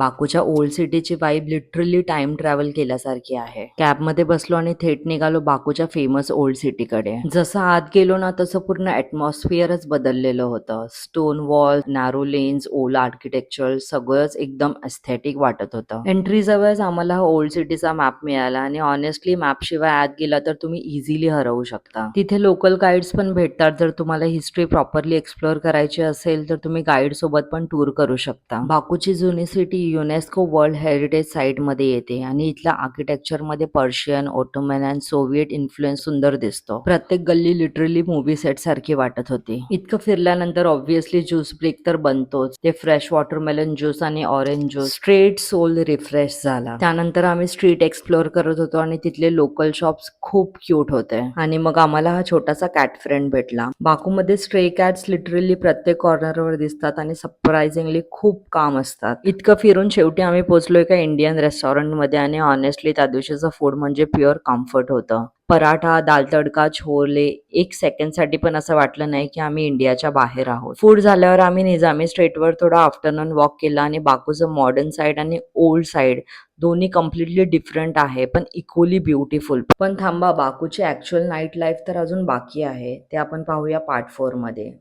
बाकूच्या old सिटीची vibe literally time travel केल्यासारखी आहे. कॅबमध्ये बसलो आणि थेट निघालो बाकूच्या फेमस ओल्ड सिटीकडे. जसं आत गेलो ना तसं पूर्ण ॲटमॉस्फिअरच बदललेलं होतं. Stone wall, narrow lens, old architecture सगळंच एकदम एस्थेटिक वाटत होतं. एंट्री जवळच आम्हाला हा ओल्ड सिटीचा मॅप मिळाला आणि ऑनेस्टली मॅप शिवाय आत गेला तर तुम्ही इझिली हरवू शकता. तिथे लोकल गाईड्स पण भेटतात. जर तुम्हाला हिस्ट्री प्रॉपरली एक्सप्लोअर करायची असेल तर तुम्ही गाईड सोबत पण टूर करू शकता. बाकूची जुनी city UNESCO world heritage site मध्ये येते आणि इथल्या आर्किटेक्चर मध्ये Persian, Ottoman and Soviet influence सुंदर दिसतो. प्रत्येक गल्ली लिटरली मूवी सेट सारखी वाटत होती. इतकं फिरल्यानंतर ऑब्व्हियसली ज्यूस ब्रेक तर बनतोच. ते फ्रेश वॉटरमेलन ज्यूस आणि orange juice straight soul refresh झाला. त्यानंतर आम्ही स्ट्रीट एक्सप्लोअर करत होतो आणि तिथले लोकल शॉप्स खूप क्यूट होते. आणि मग आम्हाला हा छोटासा कॅट फ्रेंड भेटला. बाकूमध्ये स्ट्रे कॅट्स लिटरली प्रत्येक कॉर्नरवर दिसतात आणि सरप्राइझिंगली खूप काम असतात. इतकं फिरून शेवटी आम्ही पोहोचलो एका इंडियन रेस्टॉरंटमध्ये आणि ऑनेस्टली त्या दिवशीचं फूड म्हणजे प्युअर कम्फर्ट होतं. पराठा, दाल तडका, छोले, एक सेकंडसाठी पण असं वाटलं नाही की आम्ही इंडियाच्या बाहेर आहोत. फूड झाल्यावर आम्ही निजामी स्ट्रीटवर थोडा आफ्टरनून वॉक केला आणि बाकूचं मॉडर्न साईड आणि ओल्ड साईड दोन्ही कम्प्लिटली डिफरंट आहे पण इक्वली ब्युटिफुल. पण थांबा, बाकूची ऍक्च्युअल नाईट लाईफ तर अजून बाकी आहे. ते आपण पाहूया पार्ट 4 मध्ये.